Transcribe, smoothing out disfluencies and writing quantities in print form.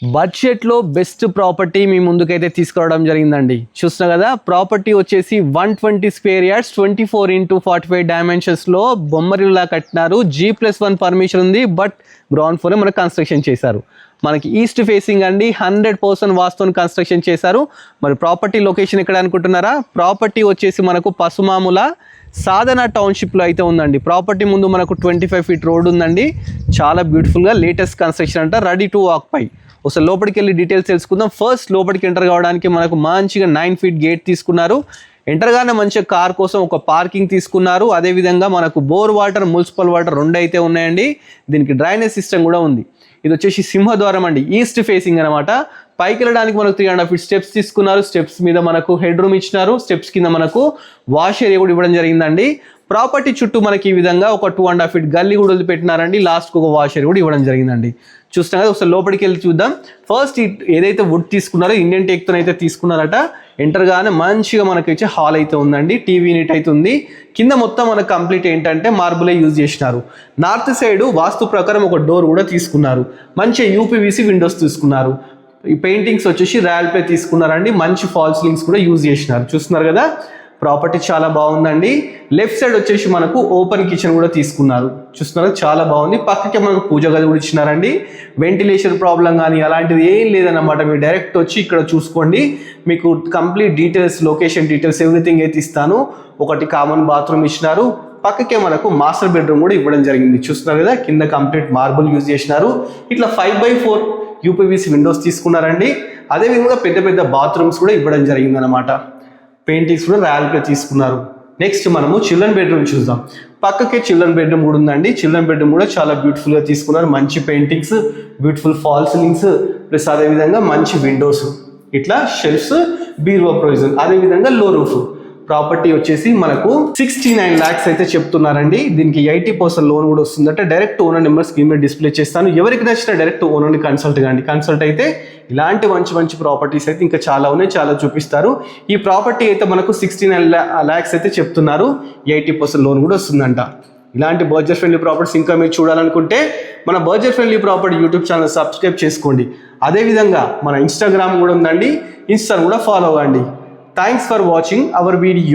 బడ్జెట్లో best property మీ ముందుకైతే తీసుకురావడం జరిగిందండి. చూస్తున్నా కదా, ప్రాపర్టీ వచ్చేసి 120 స్క్వేర్ యార్డ్స్ 24x45 డైమెన్షన్స్లో బొమ్మరిల్లా కట్టినారు. G+1 పర్మిషన్ ఉంది, బట్ గ్రౌండ్ ఫ్లోర్ మనకు కన్స్ట్రక్షన్ చేశారు. మనకి ఈస్ట్ ఫేసింగ్ అండి, 100% వాస్తుని కన్స్ట్రక్షన్ చేశారు. మరి ప్రాపర్టీ లొకేషన్ ఎక్కడ అనుకుంటున్నారా? ప్రాపర్టీ వచ్చేసి మనకు పసుమాముల సాధన టౌన్షిప్లో అయితే ఉందండి. ప్రాపర్టీ ముందు మనకు 25 ఫీట్ రోడ్ ఉందండి. చాలా బ్యూటిఫుల్గా లేటెస్ట్ కన్స్ట్రక్షన్ అంట, రెడీ టు ఆక్యుపై. ఒకసారి లోపలికి వెళ్ళి డీటెయిల్స్ తెలుసుకుందాం. ఫస్ట్ లోపలికి ఎంటర్ కావడానికి మనకు మంచిగా 9 ఫీట్ గేట్ తీసుకున్నారు. ఎంటర్గానే మంచిగా కార్ కోసం ఒక పార్కింగ్ తీసుకున్నారు. అదేవిధంగా మనకు బోర్ వాటర్, మున్సిపల్ వాటర్ రెండు అయితే ఉన్నాయండి. దీనికి డ్రైనేజ్ సిస్టమ్ కూడా ఉంది. ఇది వచ్చేసి సింహద్వారం అండి, ఈస్ట్ ఫేసింగ్ అనమాట. పైకి వెళ్ళడానికి మనకు 3.5 ఫీట్ స్టెప్స్ తీసుకున్నారు. స్టెప్స్ మీద మనకు హెడ్ రూమ్ ఇచ్చినారు. స్టెప్స్ కింద మనకు వాష్ ఏరియా కూడా ఇవ్వడం జరిగిందండి. ప్రాపర్టీ చుట్టూ మనకి ఈ విధంగా ఒక 2.5 ఫీట్ గల్లీ కూడా వదిలిపెట్టినారండి. లాస్ట్కి ఒక వాష్ ఏరియా కూడా ఇవ్వడం జరిగిందండి. చూస్తాం కదా, ఒకసారి లోపలికి వెళ్ళి చూద్దాం. ఫస్ట్ ఏదైతే వుడ్ తీసుకున్నారో ఇండియన్ టేక్తో అయితే తీసుకున్నారట. ఎంటర్గానే మంచిగా మనకి వచ్చే హాల్ అయితే ఉందండి. టీవీ యూనిట్ అయితే ఉంది. కింద మొత్తం మనకు కంప్లీట్ ఏంటంటే మార్బులే యూజ్ చేసినారు. నార్త్ సైడ్ వాస్తు ప్రకారం ఒక డోర్ కూడా తీసుకున్నారు. మంచి యూపీవీసీ విండోస్ తీసుకున్నారు. ఈ పెయింటింగ్స్ వచ్చేసి రాయల్ ప్లే తీసుకున్నారండి. మంచి ఫాల్స్ లింక్స్ కూడా యూజ్ చేసినారు. చూస్తున్నారు కదా, ప్రాపర్టీ చాలా బాగుందండి. లెఫ్ట్ సైడ్ వచ్చేసి మనకు ఓపెన్ కిచెన్ కూడా తీసుకున్నారు. చూస్తున్నారు, చాలా బాగుంది. పక్కకే మనకు పూజ గది కూడా ఇచ్చినారండి. వెంటిలేషన్ ప్రాబ్లం కానీ అలాంటిది ఏం లేదన్నమాట. మీరు డైరెక్ట్ వచ్చి ఇక్కడ చూసుకోండి. మీకు complete details, location details, everything అయితే ఇస్తాను. ఒకటి కామన్ బాత్రూమ్ ఇచ్చినారు. పక్కకే మనకు మాస్టర్ బెడ్రూమ్ కూడా ఇవ్వడం జరిగింది. చూస్తున్నారు కదా, కింద కంప్లీట్ మార్బుల్ యూజ్ చేసినారు. ఇట్లా 5x4 యూపీవీసీ విండోస్ తీసుకున్నారండి. అదేవిధంగా పెద్ద పెద్ద బాత్రూమ్స్ కూడా ఇవ్వడం జరిగింది అనమాట. పెయింటింగ్స్ కూడా రాయల్ ప్లే తీసుకున్నారు. నెక్స్ట్ మనము చిల్డ్రన్ బెడ్రూమ్ చూద్దాం. పక్కకే చిల్డ్రన్ బెడ్రూమ్ కూడా ఉందండి. చిల్డ్రన్ బెడ్రూమ్ కూడా చాలా బ్యూటిఫుల్గా తీసుకున్నారు. మంచి paintings, beautiful fall ceilings, plus అదేవిధంగా మంచి విండోస్, ఇట్లా షెల్ఫ్స్, బీరువా ప్రొవిజన్, అదేవిధంగా లో రూఫ్. ప్రాపర్టీ వచ్చేసి మనకు 69 lakhs అయితే చెప్తున్నారండి. దీనికి 80% లోన్ కూడా వస్తుందంటే. డైరెక్ట్ ఓనర్ నెంబర్ స్క్రీన్ మీద డిస్ప్లే చేస్తాను. ఎవరికి నచ్చినా డైరెక్ట్ ఓనర్ని కన్సల్ట్ కండి. కన్సల్ట్ అయితే ఇలాంటి మంచి మంచి ప్రాపర్టీస్ అయితే ఇంకా చాలా ఉన్నాయి, చాలా చూపిస్తారు. ఈ ప్రాపర్టీ అయితే మనకు 69 lakhs అయితే చెప్తున్నారు. 80% లోన్ కూడా వస్తుందంట. ఇలాంటి బడ్జెట్ ఫ్రెండ్లీ ప్రాపర్టీస్ ఇంకా మీరు చూడాలనుకుంటే మన budget friendly property YouTube channel subscribe చేసుకోండి. అదేవిధంగా మన ఇన్స్టాగ్రామ్ కూడా ఉందండి. ఇన్స్టా కూడా ఫాలో అవ్వండి. Thanks for watching our video.